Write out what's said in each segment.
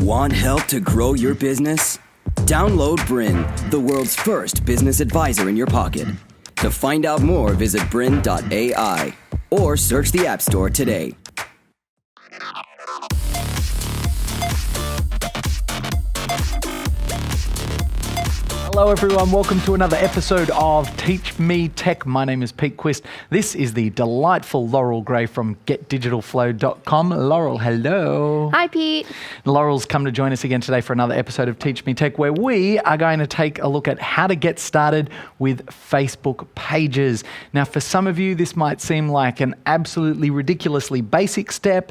Want help to grow your business? Download Bryn, the world's first business advisor in your pocket. To find out more, visit bryn.ai or search the App Store today. Hello everyone, welcome to another episode of Teach Me Tech. My name is Pete Quist. This is the delightful Laurel Gray from GetDigitalFlow.com. Laurel, hello. Hi Pete. Laurel's come to join us again today for another episode of Teach Me Tech, where we are going to take a look at how to get started with Facebook pages. Now for some of you, this might seem like an absolutely ridiculously basic step,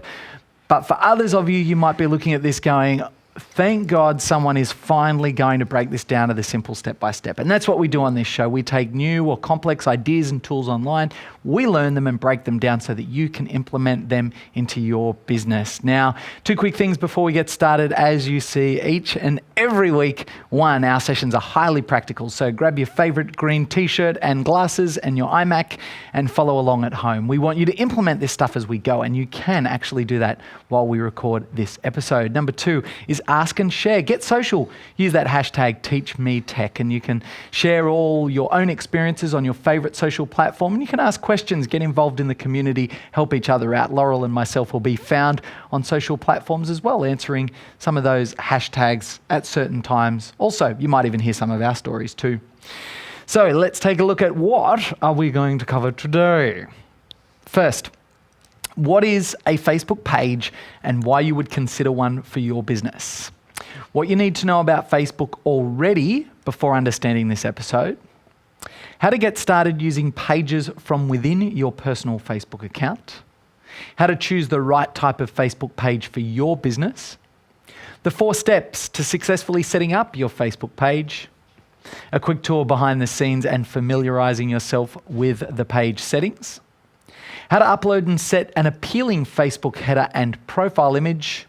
but for others of you, you might be looking at this going, thank God someone is finally going to break this down to the simple step-by-step. And that's what we do on this show. We take new or complex ideas and tools online, we learn them and break them down so that you can implement them into your business. Now, two quick things before we get started. As you see each and every week, one, our sessions are highly practical. So grab your favorite green t-shirt and glasses and your iMac and follow along at home. We want you to implement this stuff as we go, and you can actually do that while we record this episode. Number two is ask and share. Get social. Use that hashtag TeachMeTech, and you can share all your own experiences on your favorite social platform, and you can ask questions, get involved in the community, help each other out. Laurel and myself will be found on social platforms as well, answering some of those hashtags at certain times. Also, you might even hear some of our stories too. So let's take a look at what are we going to cover today. First, what is a Facebook page and why you would consider one for your business? What you need to know about Facebook already before understanding this episode. How to get started using pages from within your personal Facebook account. How to choose the right type of Facebook page for your business. The 4 steps to successfully setting up your Facebook page. A quick tour behind the scenes and familiarizing yourself with the page settings. How to upload and set an appealing Facebook header and profile image.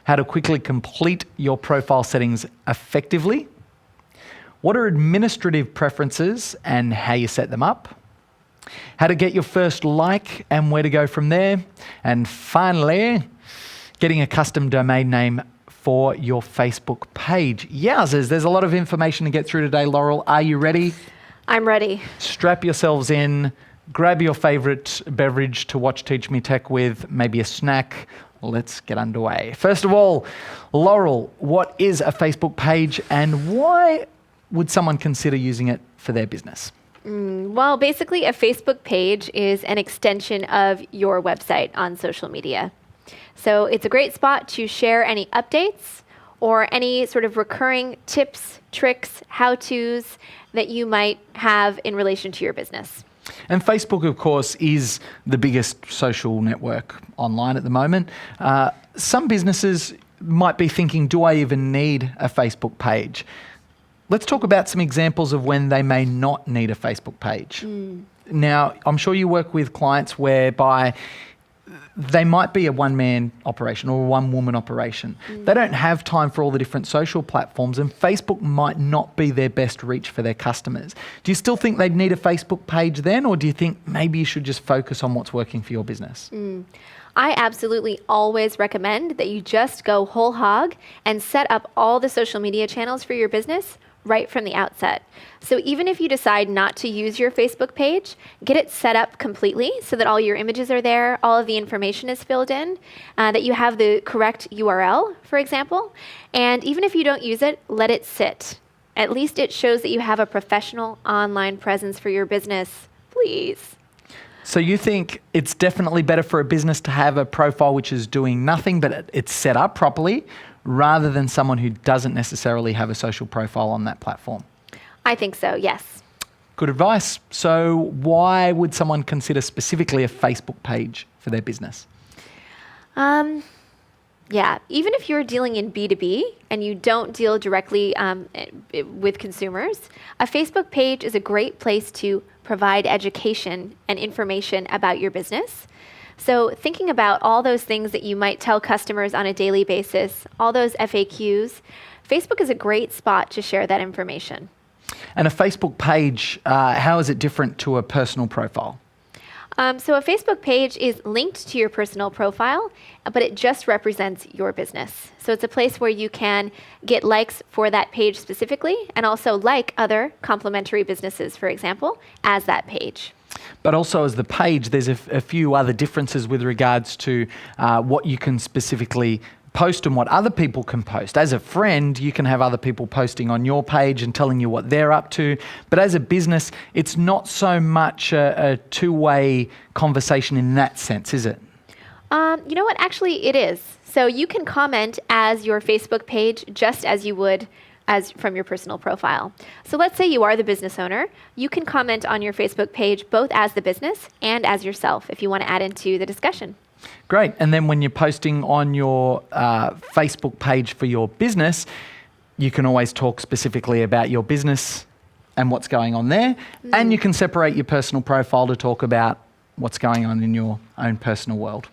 How to quickly complete your profile settings effectively. What are administrative preferences and how you set them up. How to get your first like and where to go from there. And finally, getting a custom domain name for your Facebook page. Yowzers, there's a lot of information to get through today. Laurel, are you ready? I'm ready. Strap yourselves in. Grab your favorite beverage to watch Teach Me Tech with, maybe a snack. Let's get underway. First of all, Laurel, what is a Facebook page and why would someone consider using it for their business? Well, basically a Facebook page is an extension of your website on social media. So it's a great spot to share any updates or any sort of recurring tips, tricks, how-tos that you might have in relation to your business. And Facebook, of course, is the biggest social network online at the moment. Some businesses might be thinking, do I even need a Facebook page? Let's talk about some examples of when they may not need a Facebook page. Now, I'm sure you work with clients whereby they might be a one-man operation or a one-woman operation. They don't have time for all the different social platforms, and Facebook might not be their best reach for their customers. Do you still think they'd need a Facebook page then, or do you think maybe you should just focus on what's working for your business? I absolutely always recommend that you just go whole hog and set up all the social media channels for your business right from the outset. So even if you decide not to use your Facebook page, get it set up completely so that all your images are there, all of the information is filled in, that you have the correct URL, for example. And even if you don't use it, let it sit. At least it shows that you have a professional online presence for your business. Please. So you think it's definitely better for a business to have a profile which is doing nothing, but it's set up properly, rather than someone who doesn't necessarily have a social profile on that platform? I think so, yes. Good advice. So why would someone consider specifically a Facebook page for their business? Yeah, even if you're dealing in B2B and you don't deal directly with consumers, a Facebook page is a great place to provide education and information about your business. So thinking about all those things that you might tell customers on a daily basis, all those FAQs, Facebook is a great spot to share that information. And a Facebook page, how is it different to a personal profile? So a Facebook page is linked to your personal profile, but it just represents your business. So it's a place where you can get likes for that page specifically, and also like other complementary businesses, for example, as that page. But also as the page, there's a few other differences with regards to what you can specifically post and what other people can post. As a friend, you can have other people posting on your page and telling you what they're up to. But as a business, it's not so much a two-way conversation in that sense, is it? You know what? Actually, it is. So you can comment as your Facebook page just as you would as from your personal profile. So let's say you are the business owner. You can comment on your Facebook page both as the business and as yourself if you want to add into the discussion. Great. And then when you're posting on your Facebook page for your business, you can always talk specifically about your business and what's going on there. And you can separate your personal profile to talk about what's going on in your own personal world.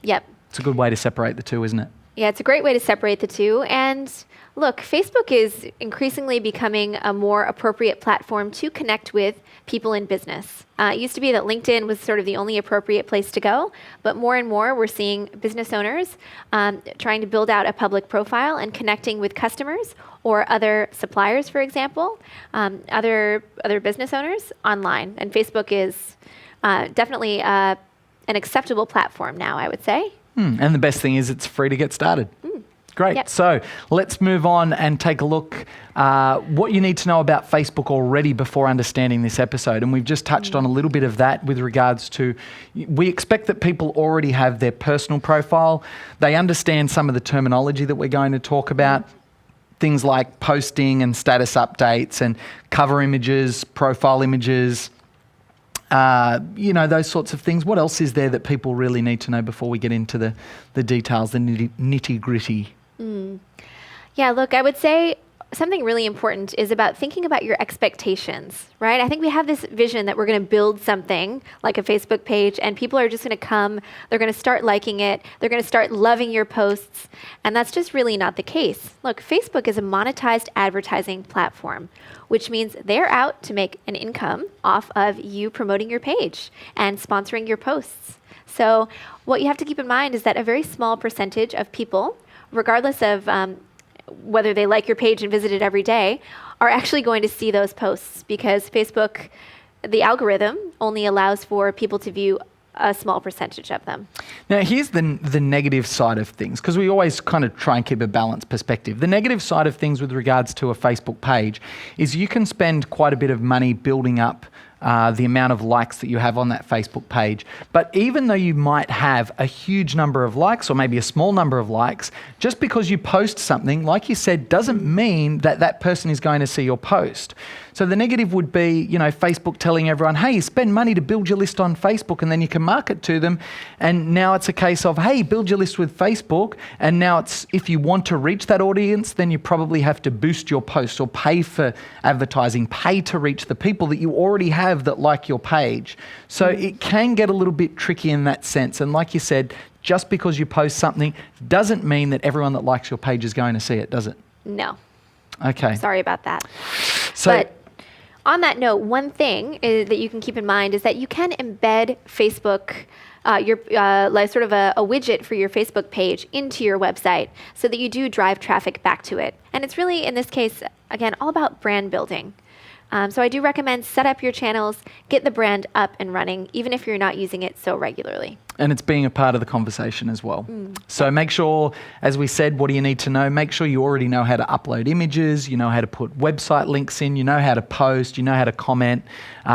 Yep. It's a good way to separate the two, isn't it? Yeah, it's a great way to separate the two. And look, Facebook is increasingly becoming a more appropriate platform to connect with people in business. It used to be that LinkedIn was sort of the only appropriate place to go, but more and more we're seeing business owners trying to build out a public profile and connecting with customers or other suppliers, for example, other business owners online. And Facebook is definitely an acceptable platform now, I would say. And the best thing is it's free to get started. Great. Yep. So let's move on and take a look what you need to know about Facebook already before understanding this episode. And we've just touched on a little bit of that with regards to, we expect that people already have their personal profile. They understand some of the terminology that we're going to talk about. Things like posting and status updates and cover images, profile images, those sorts of things. What else is there that people really need to know before we get into the details, the nitty-gritty? Yeah, look, I would say something really important is about thinking about your expectations, right? I think we have this vision that we're going to build something like a Facebook page and people are just going to come, they're going to start liking it, they're going to start loving your posts, and that's just really not the case. Look, Facebook is a monetized advertising platform, which means they're out to make an income off of you promoting your page and sponsoring your posts. So what you have to keep in mind is that a very small percentage of people, regardless of whether they like your page and visit it every day, are actually going to see those posts because Facebook, the algorithm, only allows for people to view a small percentage of them. Now, here's the negative side of things, because we always kind of try and keep a balanced perspective. The negative side of things with regards to a Facebook page is you can spend quite a bit of money building up the amount of likes that you have on that Facebook page. But even though you might have a huge number of likes or maybe a small number of likes, just because you post something, like you said, doesn't mean that that person is going to see your post. So the negative would be, Facebook telling everyone, hey, spend money to build your list on Facebook and then you can market to them. And now it's a case of, hey, build your list with Facebook. And now it's, if you want to reach that audience, then you probably have to boost your posts or pay for advertising, pay to reach the people that you already have that like your page. So it can get a little bit tricky in that sense. And like you said, just because you post something doesn't mean that everyone that likes your page is going to see it, does it? No. Okay. Sorry about that. So, but on that note, one thing that you can keep in mind is that you can embed Facebook, like sort of a widget for your Facebook page into your website so that you do drive traffic back to it. And it's really, in this case, again, all about brand building. So I do recommend set up your channels, get the brand up and running, even if you're not using it so regularly. And it's being a part of the conversation as well. So make sure, as we said, what do you need to know? Make sure you already know how to upload images, you know how to put website links in, you know how to post, you know how to comment.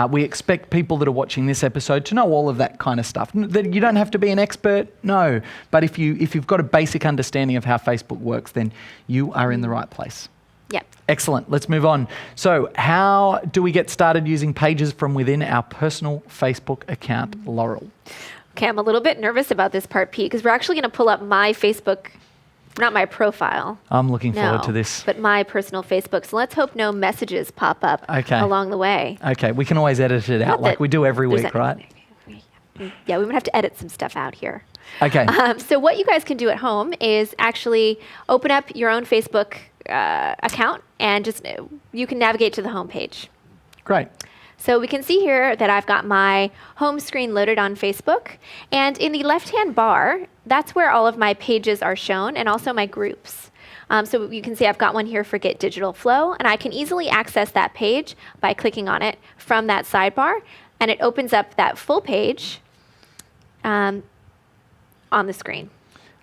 We expect people that are watching this episode to know all of that kind of stuff. You don't have to be an expert, no. But if you've got a basic understanding of how Facebook works, then you are in the right place. Yep. Excellent. Let's move on. So how do we get started using pages from within our personal Facebook account, Laurel? Okay, I'm a little bit nervous about this part, Pete, because we're actually going to pull up my Facebook, not my profile. I'm looking forward to this. But my personal Facebook. So let's hope no messages pop up along the way. Okay, we can always edit it out like we do every week, right? Yeah, we might have to edit some stuff out here. Okay. So what you guys can do at home is actually open up your own Facebook account and just you can navigate to the home page. Great. So we can see here that I've got my home screen loaded on Facebook. And in the left-hand bar, that's where all of my pages are shown and also my groups. So you can see I've got one here for Get Digital Flow, and I can easily access that page by clicking on it from that sidebar, and it opens up that full page on the screen.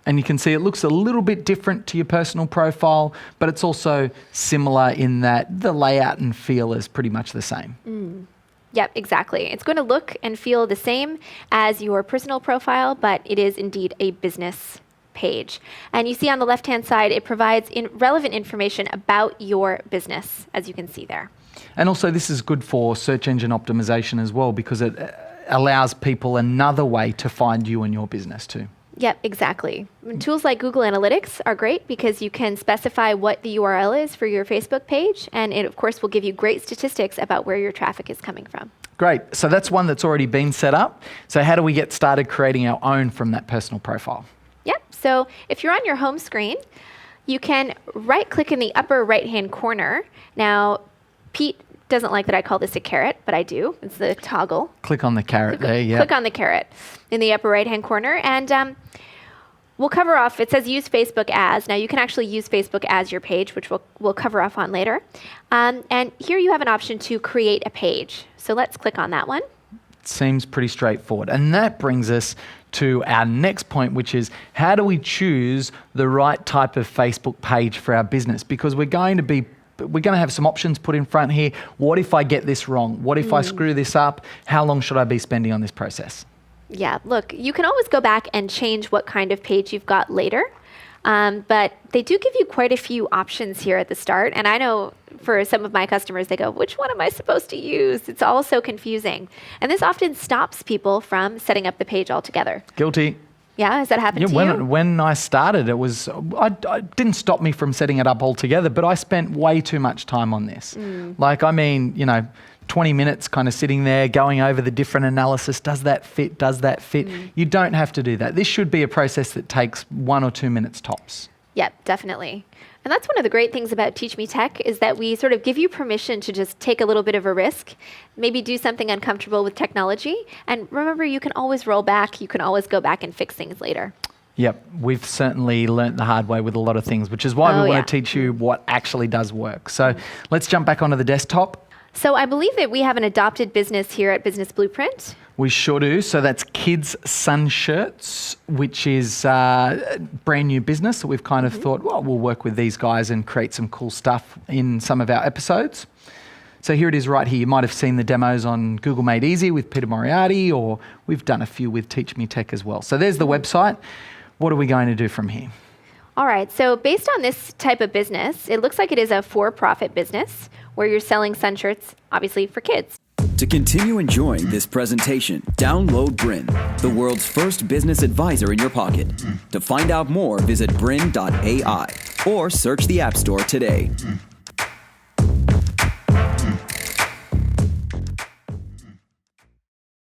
And you can see it looks a little bit different to your personal profile, but it's also similar in that the layout and feel is pretty much the same. Yep, exactly. It's going to look and feel the same as your personal profile, but it is indeed a business page. And you see on the left-hand side, it provides relevant information about your business, as you can see there. And also this is good for search engine optimization as well, because it allows people another way to find you and your business too. Yep, exactly. Tools like Google Analytics are great because you can specify what the URL is for your Facebook page, and it, of course, will give you great statistics about where your traffic is coming from. Great. So that's one that's already been set up. So how do we get started creating our own from that personal profile? Yep. So if you're on your home screen, you can right-click in the upper right-hand corner. Now, Pete doesn't like that I call this a carrot, but I do. It's the toggle. Click on the carrot there, yeah. Click on the carrot in the upper right-hand corner, and we'll cover off. It says use Facebook as. Now, you can actually use Facebook as your page, which we'll cover off on later. And here you have an option to create a page. So let's click on that one. Seems pretty straightforward. And that brings us to our next point, which is how do we choose the right type of Facebook page for our business? Because we're going to have some options put in front here. What if I get this wrong? What if I screw this up? How long should I be spending on this process? Yeah, look, you can always go back and change what kind of page you've got later. But they do give you quite a few options here at the start. And I know for some of my customers, they go, which one am I supposed to use? It's all so confusing. And this often stops people from setting up the page altogether. Guilty. Yeah, has that happened to you? When I started, it didn't stop me from setting it up altogether, but I spent way too much time on this. 20 minutes kind of sitting there going over the different analysis. Does that fit? Does that fit? You don't have to do that. This should be a process that takes 1 or 2 minutes tops. Yep, definitely. And that's one of the great things about Teach Me Tech is that we sort of give you permission to just take a little bit of a risk, maybe do something uncomfortable with technology. And remember, you can always roll back. You can always go back and fix things later. Yep, we've certainly learnt the hard way with a lot of things, which is why we want to teach you what actually does work. So let's jump back onto the desktop. So I believe that we have an adopted business here at Business Blueprint. We sure do. So that's Kids Sun Shirts, which is a brand new business that we've kind of thought, well, we'll work with these guys and create some cool stuff in some of our episodes. So here it is right here. You might have seen the demos on Google Made Easy with Peter Moriarty, or we've done a few with Teach Me Tech as well. So there's the website. What are we going to do from here? All right, so based on this type of business, it looks like it is a for-profit business where you're selling sun shirts, obviously for kids. To continue enjoying this presentation, download Bryn, the world's first business advisor in your pocket. To find out more, visit bryn.ai or search the App Store today.